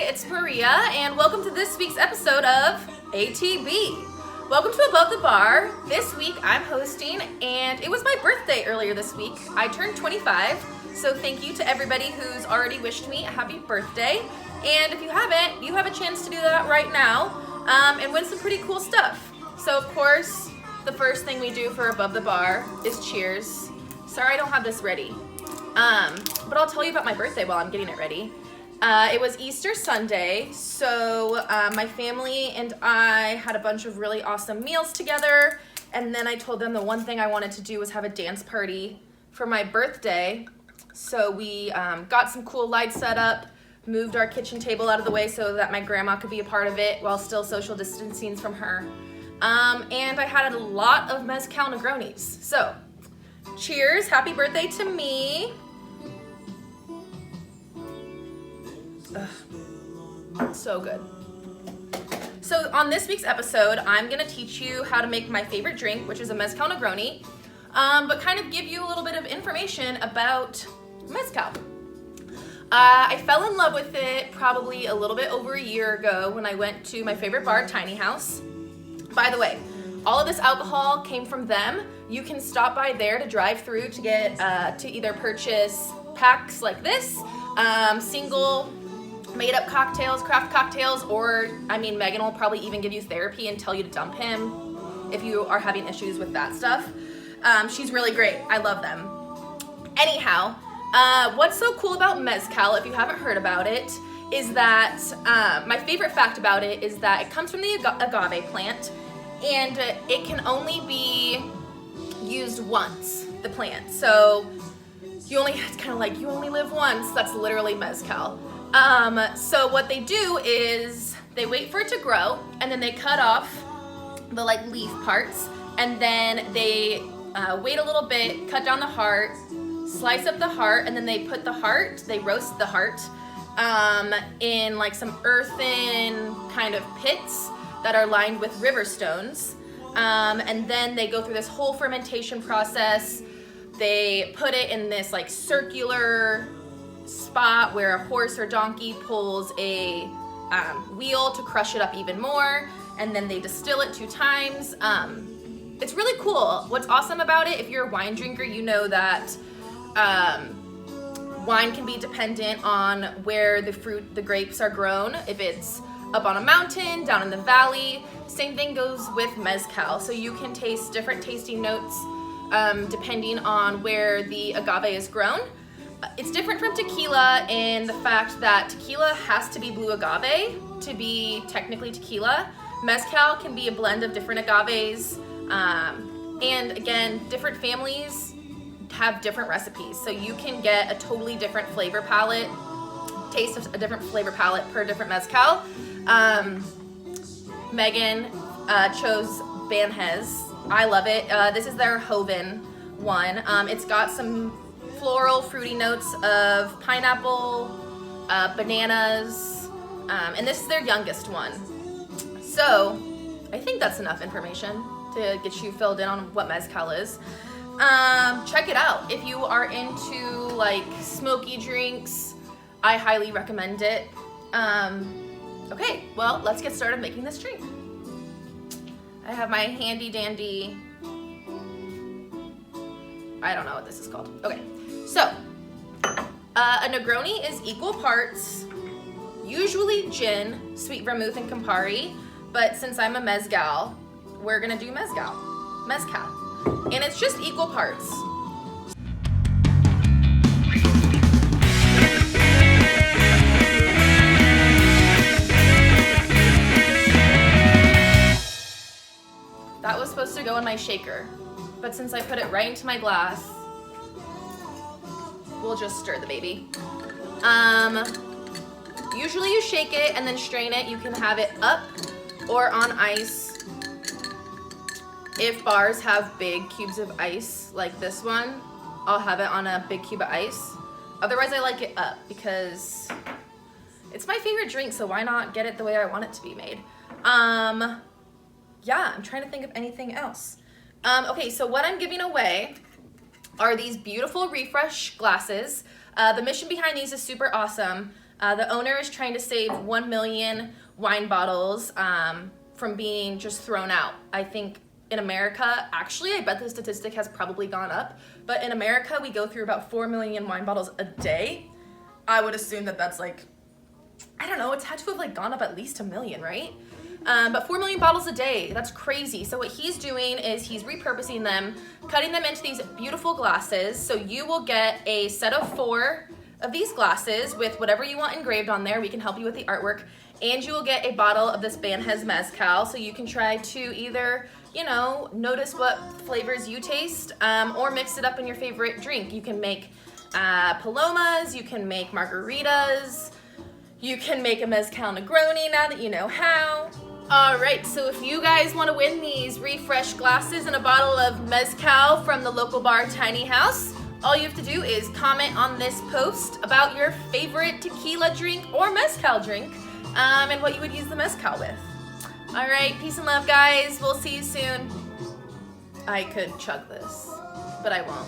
it's Maria, and welcome to this week's episode of AtB. Welcome to Above the Bar. This week I'm hosting, and it was my birthday earlier this week. I turned 25, so thank you to everybody who's already wished me a happy birthday. And if you haven't, you have a chance to do that right now and win some pretty cool stuff. So of course, the first thing we do for Above the Bar is cheers. Sorry I don't have this ready, but I'll tell you about my birthday while I'm getting it ready. It was Easter Sunday, so my family and I had a bunch of really awesome meals together, and then I told them the one thing I wanted to do was have a dance party for my birthday. So we got some cool lights set up, moved our kitchen table out of the way so that my grandma could be a part of it while still social distancing from her. And I had a lot of mezcal Negronis. So, cheers, happy birthday to me. Ugh, so good. So on this week's episode, I'm gonna teach you how to make my favorite drink, which is a mezcal Negroni, but kind of give you a little bit of information about mezcal. I fell in love with it probably a little bit over a year ago when I went to my favorite bar, Tiny House. By the way, all of this alcohol came from them. You can stop by there to drive through to get to either purchase packs like this, single made-up cocktails, craft cocktails, or Megan will probably even give you therapy and tell you to dump him if you are having issues with that stuff. She's really great. I love them. Anyhow, what's so cool about mezcal, if you haven't heard about it, is that my favorite fact about it is that it comes from the agave plant, and it can only be used once, the plant. So you only, it's kind of like you only live once. That's literally mezcal. So what they do is they wait for it to grow, and then they cut off the leaf parts, and then they wait a little bit, cut down the heart, slice up the heart, and then they put the heart, they roast the heart in some earthen kind of pits that are lined with river stones. And then they go through this whole fermentation process. They put it in this circular spot where a horse or donkey pulls a wheel to crush it up even more, and then they distill it 2 times. It's really cool. What's awesome about it, if you're a wine drinker, you know that wine can be dependent on where the grapes are grown. If it's up on a mountain, down in the valley, same thing goes with mezcal. So you can taste different tasting notes depending on where the agave is grown. It's different from tequila in the fact that tequila has to be blue agave to be technically tequila. Mezcal can be a blend of different agaves, and again, different families have different recipes, so you can get a totally different flavor palette, taste of a different flavor palette per different mezcal. Megan chose Banhez. I love it. This is their Joven one. It's got some floral, fruity notes of pineapple, bananas, and this is their youngest one. So I think that's enough information to get you filled in on what mezcal is. Check it out. If you are into smoky drinks, I highly recommend it. Okay, well, let's get started making this drink. I have my handy dandy, I don't know what this is called. Okay, so a Negroni is equal parts, usually gin, sweet vermouth, and Campari, but since I'm a mezcal, we're gonna do mezcal, and it's just equal parts. That was supposed to go in my shaker, but since I put it right into my glass, we'll just stir the baby. Usually you shake it and then strain it. You can have it up or on ice. If bars have big cubes of ice like this one, I'll have it on a big cube of ice. Otherwise, I like it up because it's my favorite drink, so why not get it the way I want it to be made? Yeah, I'm trying to think of anything else. Okay, so what I'm giving away are these beautiful refresh glasses. The mission behind these is super awesome. The owner is trying to save 1 million wine bottles from being just thrown out. I think in America, actually, I bet the statistic has probably gone up, but in America, we go through about 4 million wine bottles a day. I would assume that that's like, I don't know, it's had to have like gone up at least 1 million, right? But 4 million bottles a day, that's crazy. So what he's doing is he's repurposing them, cutting them into these beautiful glasses. So you will get a set of 4 of these glasses with whatever you want engraved on there. We can help you with the artwork. And you will get a bottle of this Banhez Mezcal, so you can try to either, you know, notice what flavors you taste, or mix it up in your favorite drink. You can make palomas, you can make margaritas, you can make a Mezcal Negroni now that you know how. All right, so if you guys want to win these refreshed glasses and a bottle of Mezcal from the local bar Tiny House, all you have to do is comment on this post about your favorite tequila drink or Mezcal drink, and what you would use the Mezcal with. All right, peace and love, guys. We'll see you soon. I could chug this, but I won't.